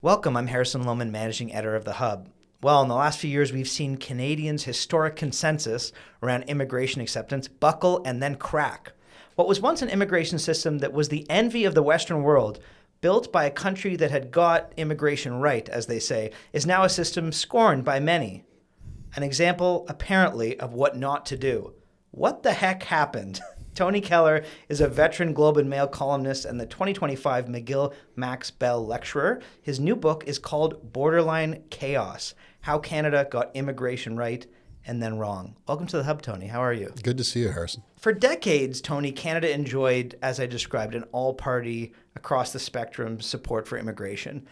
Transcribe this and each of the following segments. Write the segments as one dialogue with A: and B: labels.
A: Welcome, I'm Harrison Lowman, managing editor of The Hub. Well, in the last few years, we've seen Canadians' historic consensus around immigration acceptance buckle and then crack. What was once an immigration system that was the envy of the Western world, built by a country that had got immigration right, as they say, is now a system scorned by many. An example, apparently, of what not to do. What the heck happened? Tony Keller is a veteran Globe and Mail columnist and the 2025 McGill Max Bell Lecturer. His new book is called Borderline Chaos: How Canada Got Immigration Right and Then Wrong. Welcome to The Hub, Tony. How are you?
B: Good to see you, Harrison.
A: For decades, Tony, Canada enjoyed, as I described, an all-party, across the spectrum support for immigration.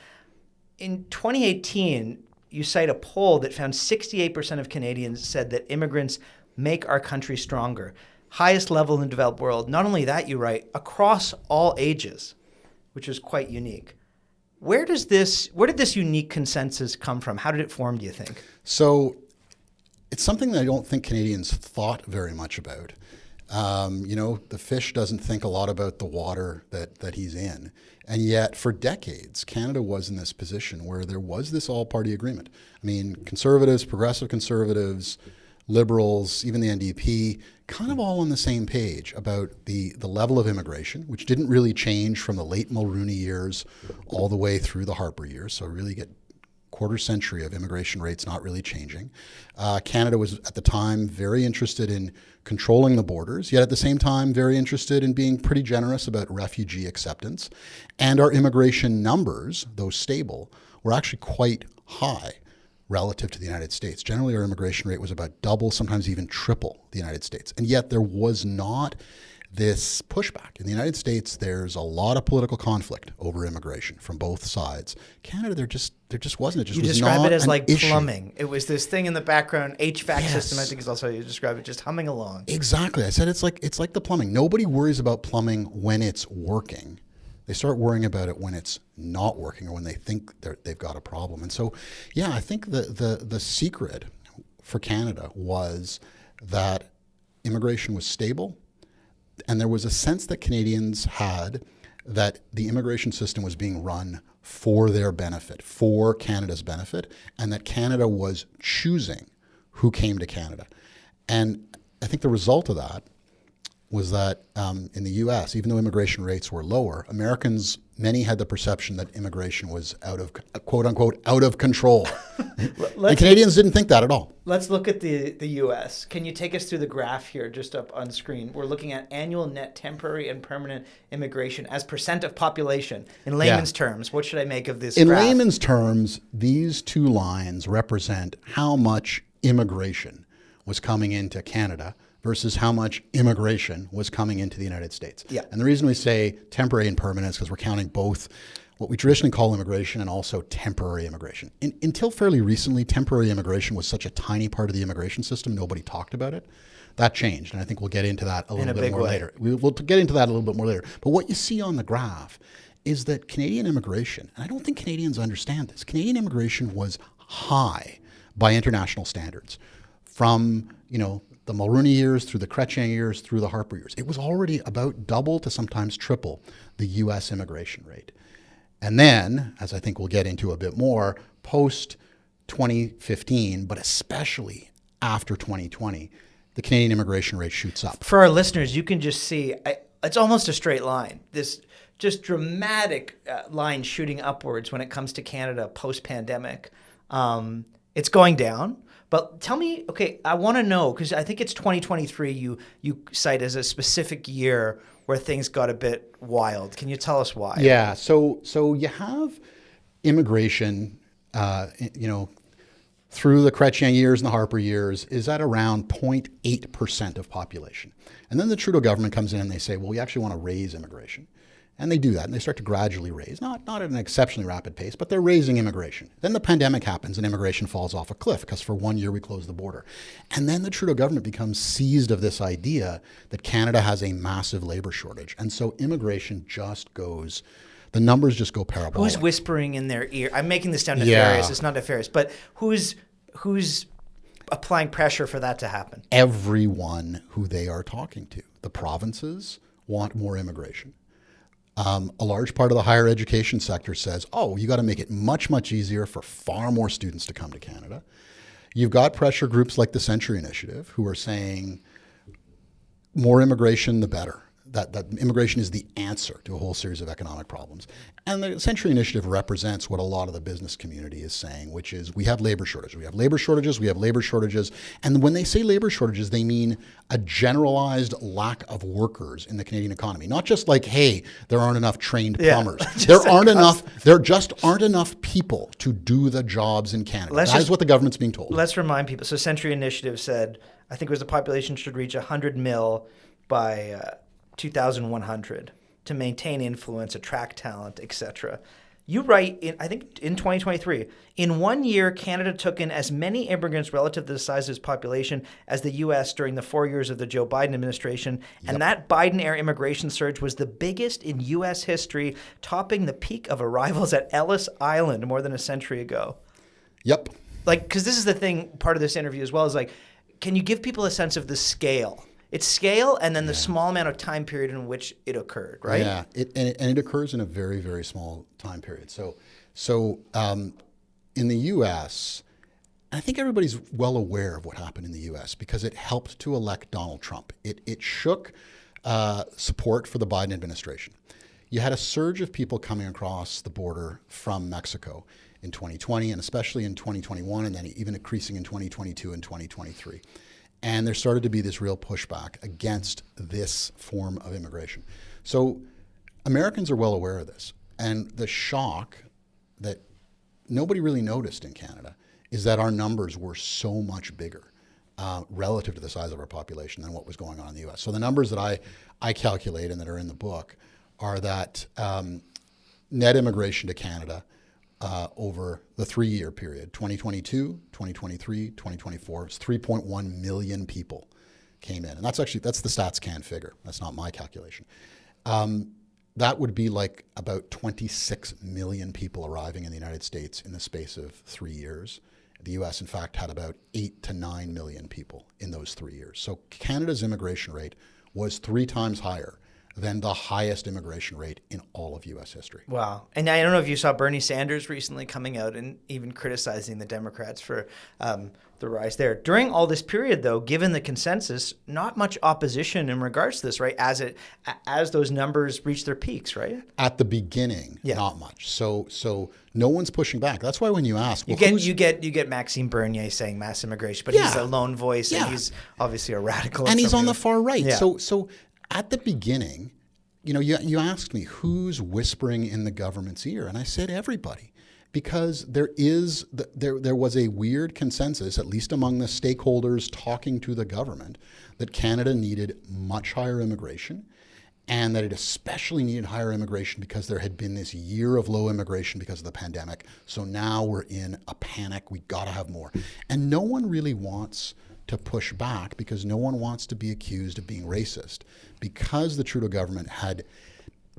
A: In 2018, you cite a poll that found 68% of Canadians said that immigrants make our country stronger. Highest level in the developed world. Not only that, you write, across all ages, which is quite unique. Where did this unique consensus come from? How did it form, do you think?
B: So it's something that I don't think Canadians thought very much about. The fish doesn't think a lot about the water that he's in. And yet for decades, Canada was in this position where there was this all-party agreement. I mean, conservatives, progressive conservatives, Liberals, even the NDP, kind of all on the same page about the level of immigration, which didn't really change from the late Mulroney years all the way through the Harper years. So really get quarter century of immigration rates not really changing. Canada was at the time very interested in controlling the borders, yet at the same time very interested in being pretty generous about refugee acceptance. And our immigration numbers, though stable, were actually quite high relative to the United States. Generally, our immigration rate was about double, sometimes even triple the United States. And yet there was not this pushback. In the United States, there's a lot of political conflict over immigration from both sides. Canada, there just wasn't. It just
A: you
B: was
A: describe
B: not
A: it as
B: an
A: like
B: issue.
A: Plumbing. It was this thing in the background, HVAC
B: Yes.
A: system, I think is also how you describe it, just humming along.
B: Exactly. I said it's like the plumbing. Nobody worries about plumbing when it's working. They start worrying about it when it's not working or when they think they've got a problem. And so, yeah, I think the secret for Canada was that immigration was stable, and there was a sense that Canadians had that the immigration system was being run for their benefit, for Canada's benefit, and that Canada was choosing who came to Canada. And I think the result of that was that in the U.S., even though immigration rates were lower, many had the perception that immigration was out of, quote unquote, out of control. And Canadians didn't think that at all.
A: Let's look at the U.S. Can you take us through the graph here just up on screen? We're looking at annual net temporary and permanent immigration as percent of population. In layman's terms, what should I make of this graph?
B: In layman's terms, these two lines represent how much immigration was coming into Canada versus how much immigration was coming into the United States.
A: Yeah.
B: And the reason we say temporary and permanent is because we're counting both what we traditionally call immigration and also temporary immigration. Until fairly recently, temporary immigration was such a tiny part of the immigration system, nobody talked about it. That changed, and I think we'll get into that a little bit more later. We'll get into that a little bit more later. But what you see on the graph is that Canadian immigration, and I don't think Canadians understand this, Canadian immigration was high by international standards. From, the Mulroney years through the Chrétien years through the Harper years. It was already about double to sometimes triple the U.S. immigration rate. And then, as I think we'll get into a bit more, post-2015, but especially after 2020, the Canadian immigration rate shoots up.
A: For our listeners, you can just see, it's almost a straight line. This just dramatic line shooting upwards when it comes to Canada post-pandemic. It's going down. But tell me, okay, I want to know, because I think it's 2023 you cite as a specific year where things got a bit wild. Can you tell us why?
B: Yeah, so you have immigration, through the Chrétien years and the Harper years is at around 0.8% of population. And then the Trudeau government comes in and they say, well, we actually want to raise immigration. And they do that, and they start to gradually raise, not at an exceptionally rapid pace, but they're raising immigration. Then the pandemic happens and immigration falls off a cliff because for 1 year we close the border. And then the Trudeau government becomes seized of this idea that Canada has a massive labor shortage. And so immigration just goes, the numbers just go parabolic.
A: Who's whispering in their ear? I'm making this sound nefarious. Yeah. It's not nefarious, but who's applying pressure for that to happen?
B: Everyone who they are talking to. The provinces want more immigration. A large part of the higher education sector says, oh, you got to make it much, much easier for far more students to come to Canada. You've got pressure groups like the Century Initiative who are saying more immigration, the better. That immigration is the answer to a whole series of economic problems. And the Century Initiative represents what a lot of the business community is saying, which is we have labor shortages. We have labor shortages. We have labor shortages. And when they say labor shortages, they mean a generalized lack of workers in the Canadian economy. Not just like, hey, there aren't enough trained plumbers. There just aren't enough people to do the jobs in Canada. That is what the government's being told.
A: Let's remind people. So Century Initiative said, I think it was the population should reach 100 mil by 2100 to maintain influence, attract talent, etc. You write, I think in 2023, in 1 year, Canada took in as many immigrants relative to the size of its population as the U.S. during the 4 years of the Joe Biden administration. Yep. And that Biden-era immigration surge was the biggest in U.S. history, topping the peak of arrivals at Ellis Island more than a century ago.
B: Yep.
A: Like, because this is the thing, part of this interview as well, is like, can you give people a sense of the scale? It's scale and then the small amount of time period in which it occurred, right?
B: Yeah, it occurs in a very, very small time period. So in the U.S., I think everybody's well aware of what happened in the U.S. because it helped to elect Donald Trump. It shook support for the Biden administration. You had a surge of people coming across the border from Mexico in 2020 and especially in 2021 and then even increasing in 2022 and 2023. And there started to be this real pushback against this form of immigration. So Americans are well aware of this. And the shock that nobody really noticed in Canada is that our numbers were so much bigger relative to the size of our population than what was going on in the U.S. So the numbers that I calculate and that are in the book are that net immigration to Canada over the 3-year period, 2022, 2023, 2024, it's 3.1 million people came in. And that's the Stats Can figure. That's not my calculation. That would be like about 26 million people arriving in the United States in the space of 3 years. The U.S., in fact, had about 8 to 9 million people in those 3 years. So Canada's immigration rate was 3 times higher than the highest immigration rate in all of U.S. history.
A: Wow. And I don't know if you saw Bernie Sanders recently coming out and even criticizing the Democrats for the rise there. During all this period, though, given the consensus, not much opposition in regards to this, right? As those numbers reach their peaks, right?
B: At the beginning, not much. So no one's pushing back. That's why when you ask, well,
A: you get Maxime Bernier saying mass immigration, but he's a lone voice and he's obviously a radical.
B: And he's on the far right. Yeah. So at the beginning, you asked me who's whispering in the government's ear, and I said everybody, because there was a weird consensus, at least among the stakeholders talking to the government, that Canada needed much higher immigration, and that it especially needed higher immigration because there had been this year of low immigration because of the pandemic. So now we're in a panic. We got to have more, and no one really wants to push back because no one wants to be accused of being racist, because the Trudeau government had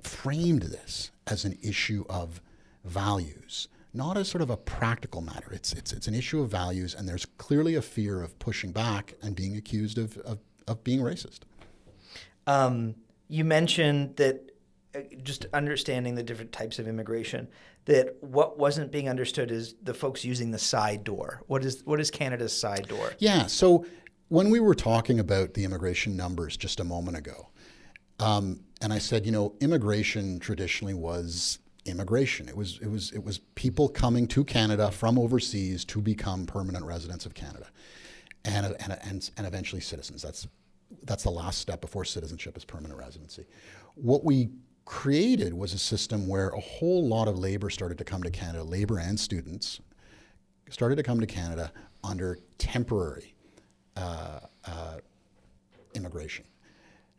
B: framed this as an issue of values, not as sort of a practical matter. It's an issue of values, and there's clearly a fear of pushing back and being accused of being racist.
A: You mentioned that just understanding the different types of immigration, that what wasn't being understood is the folks using the side door. What is Canada's side door? Yeah,
B: so when we were talking about the immigration numbers just a moment ago, and I said, immigration traditionally was immigration. It was people coming to Canada from overseas to become permanent residents of Canada, and eventually citizens. That's the last step before citizenship is permanent residency. What we created was a system where a whole lot of labor started to come to Canada, labor and students started to come to Canada under temporary immigration.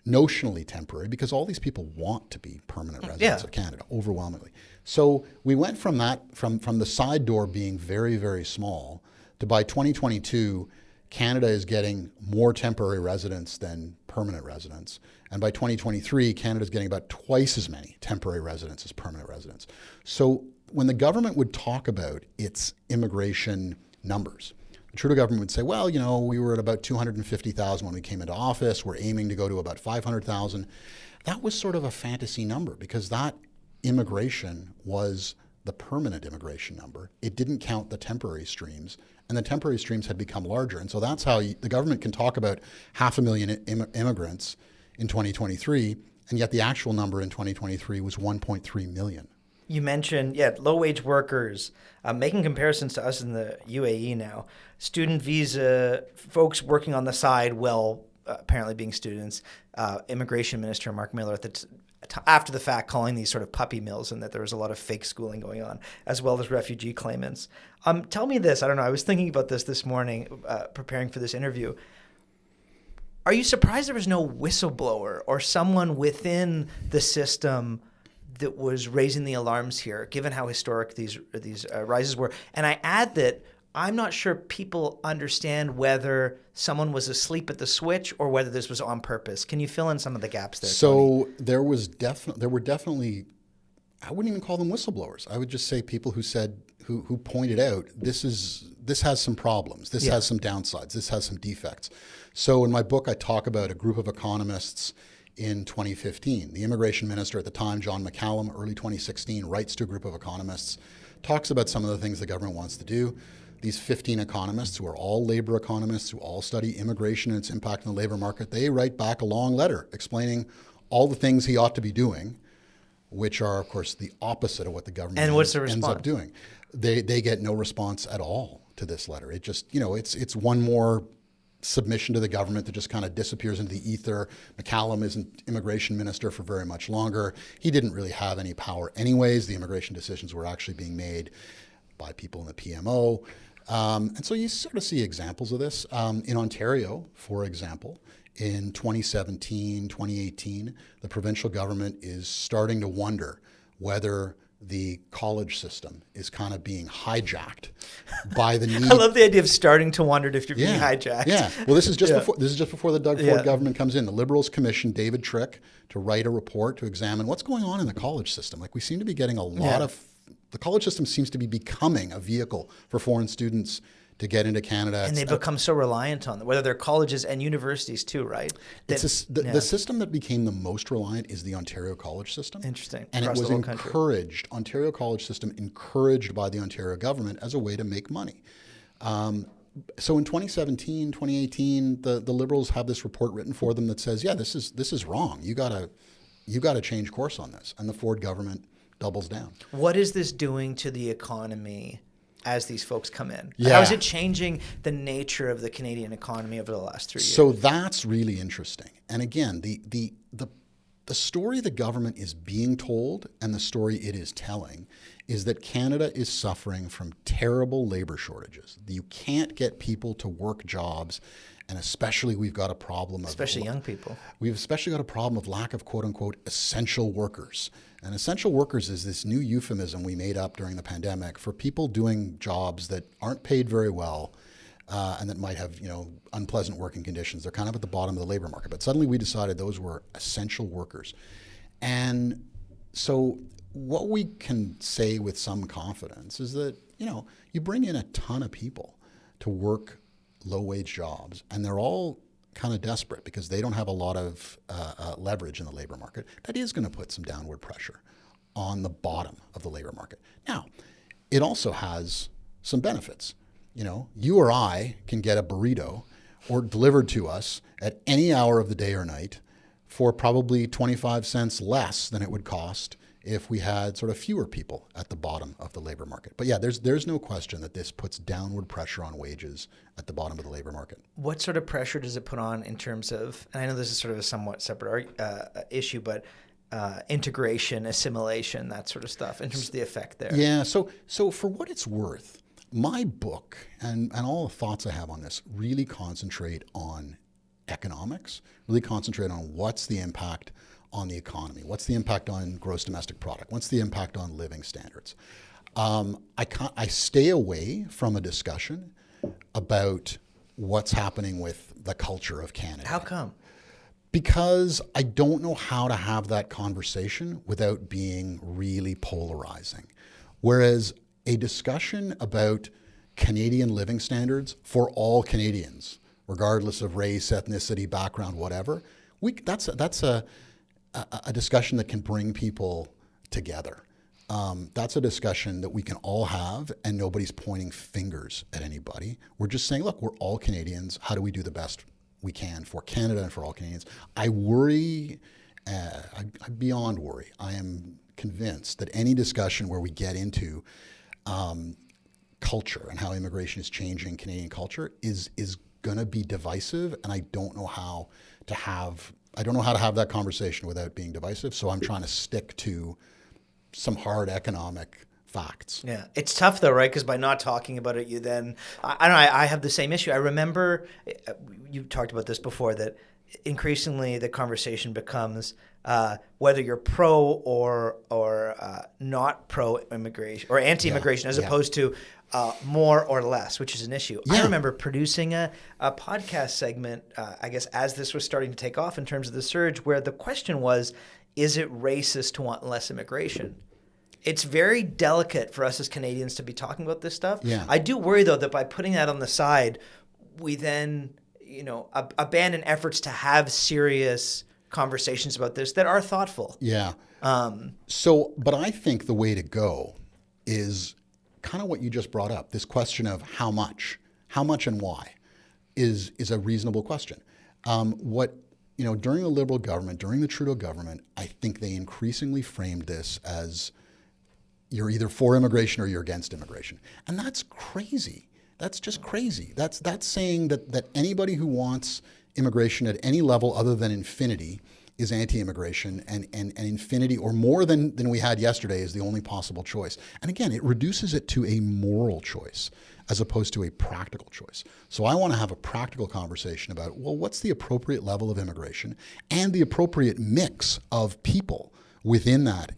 B: Notionally temporary, because all these people want to be permanent residents of Canada, overwhelmingly. So we went from the side door being very, very small to, by 2022, Canada is getting more temporary residents than permanent residents. And by 2023, Canada is getting about twice as many temporary residents as permanent residents. So when the government would talk about its immigration numbers, the Trudeau government would say, well, we were at about 250,000 when we came into office. We're aiming to go to about 500,000. that was sort of a fantasy number because that immigration was the permanent immigration number. It didn't count the temporary streams, and the temporary streams had become larger. And so that's how the government can talk about 500,000 immigrants in 2023, and yet the actual number in 2023 was 1.3 million.
A: You mentioned, low-wage workers, making comparisons to us in the UAE now. Student visa, folks working on the side while apparently being students. Immigration Minister Mark Miller after the fact calling these sort of puppy mills and that there was a lot of fake schooling going on, as well as refugee claimants. Tell me this. I don't know. I was thinking about this morning, preparing for this interview. Are you surprised there was no whistleblower or someone within the system that was raising the alarms here, given how historic these rises were? And I add that I'm not sure people understand whether someone was asleep at the switch or whether this was on purpose. Can you fill in some of the gaps there,
B: So
A: Tony?
B: there were definitely, I wouldn't even call them whistleblowers. I would just say people who said, who pointed out, this has some problems. This has some downsides. This has some defects. So in my book, I talk about a group of economists in 2015. The immigration minister at the time, John McCallum, early 2016, writes to a group of economists, talks about some of the things the government wants to do. These 15 economists, who are all labor economists, who all study immigration and its impact on the labor market, they write back a long letter explaining all the things he ought to be doing, which are, of course, the opposite of what the government ends up doing. They get no response at all to this letter. It just, it's one more submission to the government that just kind of disappears into the ether. McCallum isn't immigration minister for very much longer. He didn't really have any power anyways. The immigration decisions were actually being made by people in the PMO. And so you sort of see examples of this. In Ontario, for example, in 2017, 2018, the provincial government is starting to wonder whether the college system is kind of being hijacked by the need.
A: I love the idea of starting to wonder if you're being hijacked.
B: Yeah. Well, this is just before the Doug Ford government comes in. The Liberals commissioned David Trick to write a report to examine what's going on in the college system. Like, we seem to be getting a lot of. The college system seems to be becoming a vehicle for foreign students to get into Canada.
A: And they become so reliant on them, whether they're colleges and universities too, right?
B: The system that became the most reliant is the Ontario college system.
A: Interesting.
B: And it was encouraged, Ontario college system encouraged by the Ontario government as a way to make money. So in 2017, 2018, the Liberals have this report written for them that says, this is wrong. You gotta change course on this. And the Ford government doubles down.
A: What is this doing to the economy as these folks come in?
B: Yeah.
A: How is it changing the nature of the Canadian economy over the last 3 years?
B: So that's really interesting. And again, the story the government is being told and the story it is telling is that Canada is suffering from terrible labor shortages. You can't get people to work jobs, and especially we've got a problem of...
A: Especially young people.
B: We've especially got a problem of lack of quote-unquote essential workers. And essential workers is this new euphemism we made up during the pandemic for people doing jobs that aren't paid very well and that might have, unpleasant working conditions. They're kind of at the bottom of the labor market. But suddenly we decided those were essential workers. And so what we can say with some confidence is that, you bring in a ton of people to work low-wage jobs, and they're all kind of desperate because they don't have a lot of leverage in the labor market. That is going to put some downward pressure on the bottom of the labor market. Now, it also has some benefits. You or I can get a burrito or delivered to us at any hour of the day or night for probably 25 cents less than it would cost if we had sort of fewer people at the bottom of the labor market. But there's no question that this puts downward pressure on wages at the bottom of the labor market.
A: What sort of pressure does it put on in terms of, and I know this is sort of a somewhat separate issue, but integration, assimilation, that sort of stuff, in terms of the effect there?
B: Yeah, so for what it's worth, my book and all the thoughts I have on this really concentrate on economics, really concentrate on what's the impact on the economy, what's the impact on gross domestic product, what's the impact on living standards. I stay away from a discussion about what's happening with the culture of Canada.
A: How come?
B: Because I don't know how to have that conversation without being really polarizing. Whereas a discussion about Canadian living standards for all Canadians, regardless of race, ethnicity, background, whatever, that's a a discussion that can bring people together. That's a discussion that we can all have, and nobody's pointing fingers at anybody. We're just saying, look, we're all Canadians. How do we do the best we can for Canada and for all Canadians? I worry, I beyond worry. I am convinced that any discussion where we get into culture and how immigration is changing Canadian culture is going to be divisive, and I don't know how to have that conversation without being divisive. So I'm trying to stick to some hard economic facts.
A: Yeah, it's tough though, right? Because by not talking about it, you then I don't know. I have the same issue. I remember you talked about this before, that increasingly the conversation becomes whether you're pro or not pro immigration or anti-immigration, as opposed to more or less, which is an issue. I remember producing a podcast segment, I guess, as this was starting to take off in terms of the surge, where the question was, is it racist to want less immigration? It's very delicate for us as Canadians to be talking about this stuff.
B: Yeah.
A: I do worry, though, that by putting that on the side, we then, abandon efforts to have serious conversations about this that are thoughtful.
B: Yeah. But I think the way to go is kind of what you just brought up. This question of how much and why is a reasonable question. During the Liberal government, during the Trudeau government, I think they increasingly framed this as you're either for immigration or you're against immigration. And that's crazy. That's just crazy. That's saying that anybody who wants immigration at any level other than infinity is anti-immigration, and infinity or more than we had yesterday is the only possible choice. And again, it reduces it to a moral choice as opposed to a practical choice. So I want to have a practical conversation about, well, what's the appropriate level of immigration and the appropriate mix of people within that,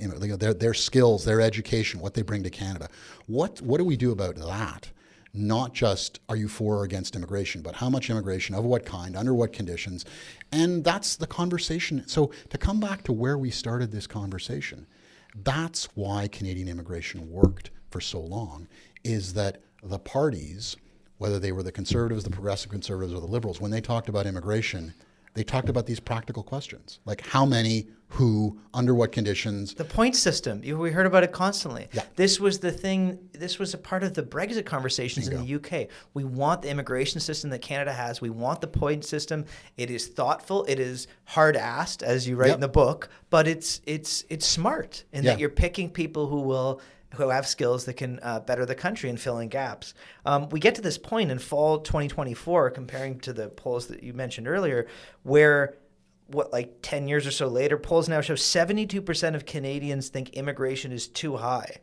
B: their skills, their education, what they bring to Canada. What do we do about that? Not just are you for or against immigration, but how much immigration, of what kind, under what conditions. And that's the conversation. So to come back to where we started this conversation, that's why Canadian immigration worked for so long, is that the parties, whether they were the Conservatives, the Progressive Conservatives, or the Liberals, when they talked about immigration, they talked about these practical questions, like how many, who, under what conditions.
A: The point system, we heard about it constantly.
B: Yeah.
A: This was the thing, this was a part of the Brexit conversations in the UK. We want the immigration system that Canada has. We want the point system. It is thoughtful. It is hard-assed, as you write in the book, but it's smart in that you're picking people who have skills that can better the country and fill in gaps. We get to this point in fall 2024, comparing to the polls that you mentioned earlier, where 10 years or so later, polls now show 72% of Canadians think immigration is too high.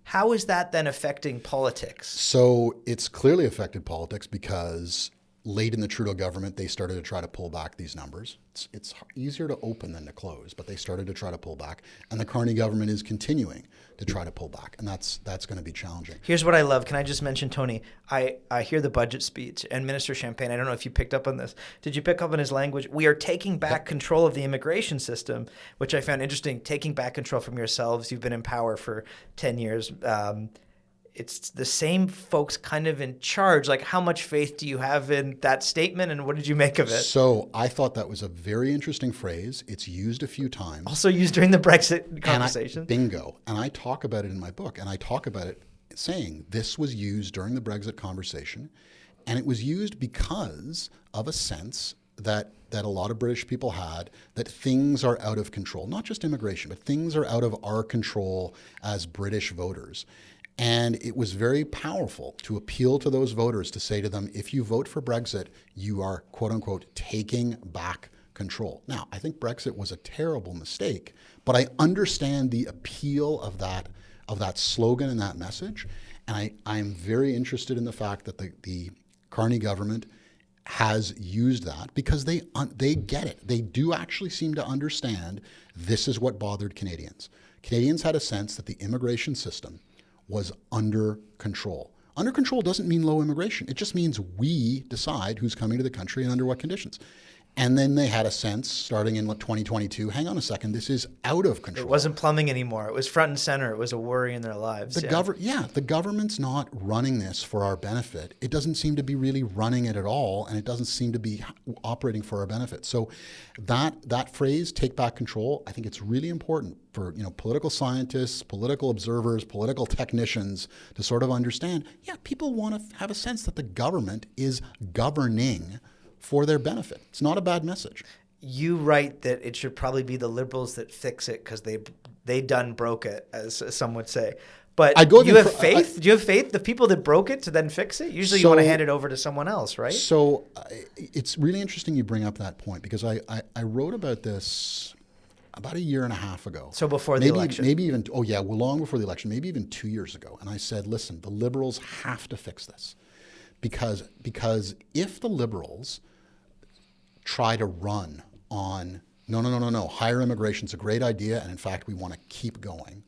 A: How is that then affecting politics?
B: So it's clearly affected politics because late in the Trudeau government, they started to try to pull back these numbers. It's easier to open than to close, but they started to try to pull back. And the Carney government is continuing to try to pull back. And that's going to be challenging.
A: Here's what I love. Can I just mention, Tony, I hear the budget speech, and Minister Champagne, I don't know if you picked up on this. Did you pick up on his language? We are taking back control of the immigration system, which I found interesting. Taking back control from yourselves. You've been in power for 10 years. It's the same folks kind of in charge. Like, how much faith do you have in that statement, and what did you make of it?
B: So I thought that was a very interesting phrase. It's used a few times.
A: Also used during the Brexit conversation.
B: Bingo. And I talk about it in my book, and I talk about it saying this was used during the Brexit conversation, and it was used because of a sense that a lot of British people had, that things are out of control. Not just immigration, but things are out of our control as British voters. And it was very powerful to appeal to those voters to say to them, if you vote for Brexit, you are, quote unquote, taking back control. Now, I think Brexit was a terrible mistake, but I understand the appeal of that slogan and that message. And I'm very interested in the fact that the Carney government has used that because they get it. They do actually seem to understand this is what bothered Canadians. Canadians had a sense that the immigration system was under control. Under control doesn't mean low immigration. It just means we decide who's coming to the country and under what conditions. And then they had a sense, starting in 2022, hang on a second, this is out of control.
A: It wasn't plumbing anymore. It was front and center. It was a worry in their lives.
B: The government's not running this for our benefit. It doesn't seem to be really running it at all, and it doesn't seem to be operating for our benefit. So that phrase, take back control, I think it's really important for political scientists, political observers, political technicians to sort of understand, people want to have a sense that the government is governing for their benefit. It's not a bad message.
A: You write that it should probably be the Liberals that fix it because they done broke it, as some would say. But do you have faith? Do you have faith the people that broke it to then fix it? Usually you want to hand it over to someone else, right?
B: So it's really interesting you bring up that point, because I wrote about this about a year and a half ago.
A: So before the election?
B: Maybe even, long before the election, maybe even 2 years ago. And I said, listen, the Liberals have to fix this. Because if the Liberals try to run on, no, higher immigration's a great idea, and in fact we want to keep going,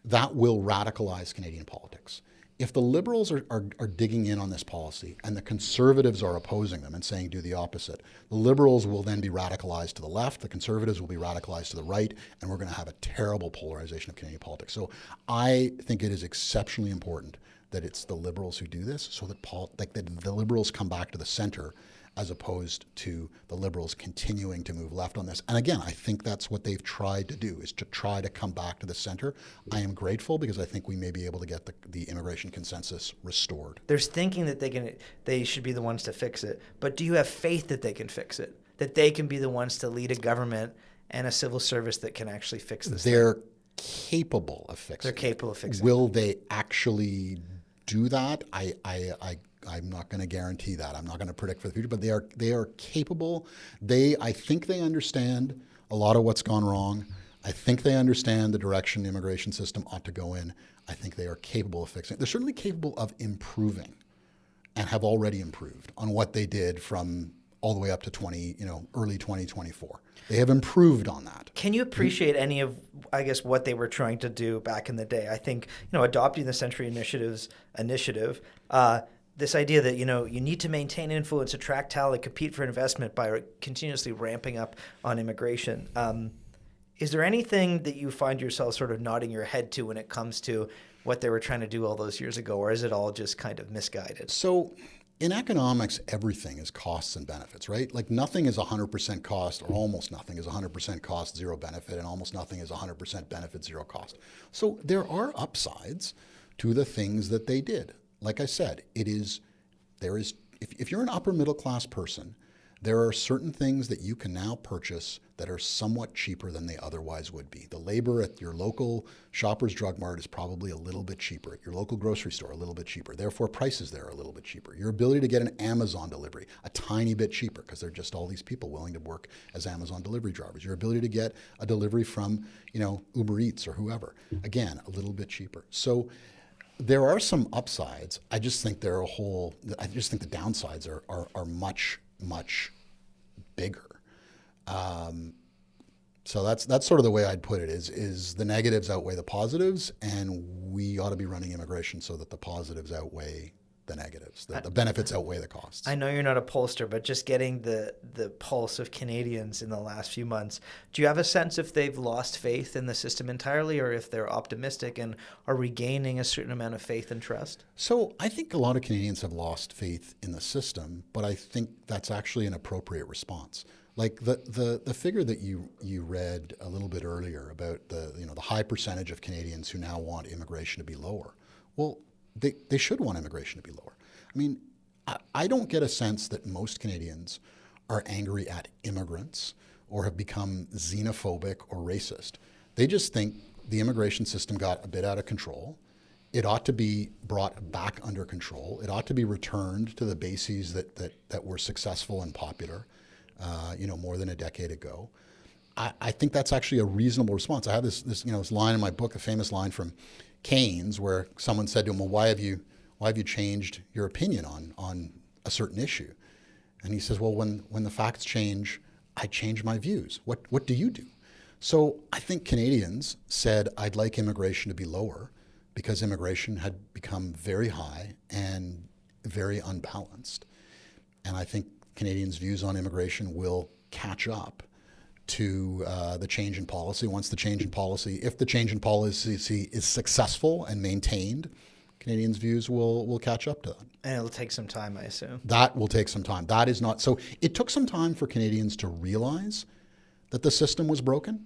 B: that will radicalize Canadian politics. If the Liberals are digging in on this policy and the Conservatives are opposing them and saying do the opposite, the Liberals will then be radicalized to the left, the Conservatives will be radicalized to the right, and we're going to have a terrible polarization of Canadian politics. So I think it is exceptionally important that it's the Liberals who do this, so that the Liberals come back to the center, as opposed to the Liberals continuing to move left on this. And again, I think that's what they've tried to do, is to try to come back to the center. I am grateful, because I think we may be able to get the immigration consensus restored.
A: There's thinking that they should be the ones to fix it. But do you have faith that they can fix it? That they can be the ones to lead a government and a civil service that can actually fix this
B: They're capable of fixing it.
A: They're capable of fixing
B: Will they actually do that? I'm not going to guarantee that. I'm not going to predict for the future, but they are capable. I think they understand a lot of what's gone wrong. I think they understand the direction the immigration system ought to go in. I think they are capable of fixing it. They're certainly capable of improving, and have already improved on what they did from all the way up to early 2024. They have improved on that.
A: Can you appreciate any of, I guess, what they were trying to do back in the day? I think, adopting the Century Initiative, this idea that, you need to maintain influence, attract talent, compete for investment by continuously ramping up on immigration. Is there anything that you find yourself sort of nodding your head to when it comes to what they were trying to do all those years ago, or is it all just kind of misguided?
B: So in economics, everything is costs and benefits, right? Like nothing is 100% cost, or almost nothing is 100% cost, zero benefit, and almost nothing is 100% benefit, zero cost. So there are upsides to the things that they did. Like I said, if you're an upper middle class person, there are certain things that you can now purchase that are somewhat cheaper than they otherwise would be. The labor at your local Shoppers Drug Mart is probably a little bit cheaper. At your local grocery store, a little bit cheaper. Therefore, prices there are a little bit cheaper. Your ability to get an Amazon delivery, a tiny bit cheaper, because there are just all these people willing to work as Amazon delivery drivers. Your ability to get a delivery from, Uber Eats or whoever, again, a little bit cheaper. So there are some upsides. I just think the downsides are much, much bigger. So that's sort of the way I'd put it, is the negatives outweigh the positives, and we ought to be running immigration so that the positives outweigh the negatives, the benefits outweigh the costs.
A: I know you're not a pollster, but just getting the pulse of Canadians in the last few months, do you have a sense if they've lost faith in the system entirely, or if they're optimistic and are regaining a certain amount of faith and trust?
B: So I think a lot of Canadians have lost faith in the system, but I think that's actually an appropriate response. Like the figure that you read a little bit earlier about the high percentage of Canadians who now want immigration to be lower. Well, they should want immigration to be lower. I mean, I don't get a sense that most Canadians are angry at immigrants or have become xenophobic or racist. They just think the immigration system got a bit out of control. It ought to be brought back under control. It ought to be returned to the bases that were successful and popular, more than a decade ago. I think that's actually a reasonable response. I have this line in my book, a famous line from Keynes, where someone said to him, "Well, why have you changed your opinion on a certain issue?" And he says, "Well, when the facts change, I change my views. What do you do?" So I think Canadians said, "I'd like immigration to be lower," because immigration had become very high and very unbalanced. And I think Canadians' views on immigration will catch up to the change in policy. Once the change in policy, if the change in policy is successful and maintained, Canadians' views will catch up to that.
A: And it'll take some time, I assume.
B: That will take some time. That is not, so it took some time for Canadians to realize that the system was broken.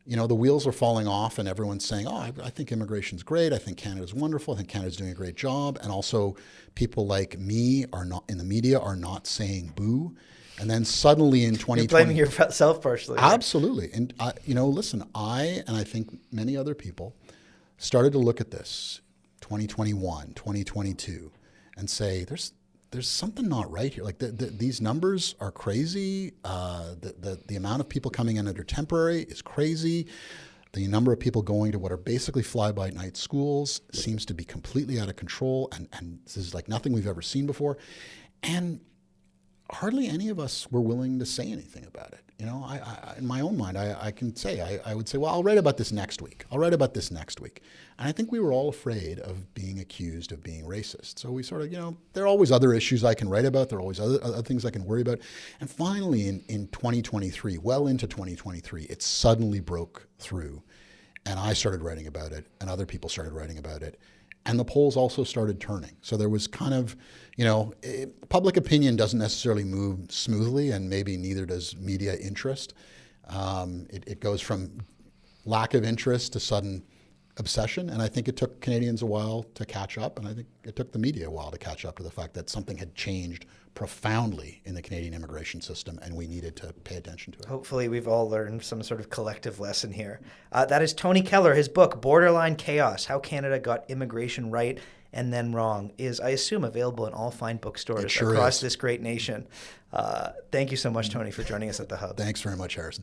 B: You know, the wheels are falling off and everyone's saying, oh, I think immigration's great. I think Canada's wonderful. I think Canada's doing a great job. And also people like me are not in the media are not saying boo. And then suddenly in 2020...
A: You're blaming yourself partially.
B: Absolutely. And, you know, listen, I think many other people started to look at this 2021, 2022 and say, there's something not right here. Like these numbers are crazy. The amount of people coming in under temporary is crazy. The number of people going to what are basically fly-by-night schools seems to be completely out of control. And this is like nothing we've ever seen before. And hardly any of us were willing to say anything about it. You know, I in my own mind, I can say, I would say, well, I'll write about this next week. I'll write about this next week. And I think we were all afraid of being accused of being racist. So we sort of, you know, there are always other issues I can write about. There are always other things I can worry about. And finally, in 2023, well into 2023, it suddenly broke through. And I started writing about it, and other people started writing about it. And the polls also started turning. So there was kind of, you know, public opinion doesn't necessarily move smoothly, and maybe neither does media interest. It goes from lack of interest to sudden obsession. And I think it took Canadians a while to catch up. And I think it took the media a while to catch up to the fact that something had changed profoundly in the Canadian immigration system, and we needed to pay attention to it.
A: Hopefully we've all learned some sort of collective lesson here. That is Tony Keller. His book, Borderline Chaos, How Canada Got Immigration Right and Then Wrong, is, I assume, available in all fine bookstores across this great nation. Thank you so much, Tony, for joining us at The Hub.
B: Thanks very much, Harrison.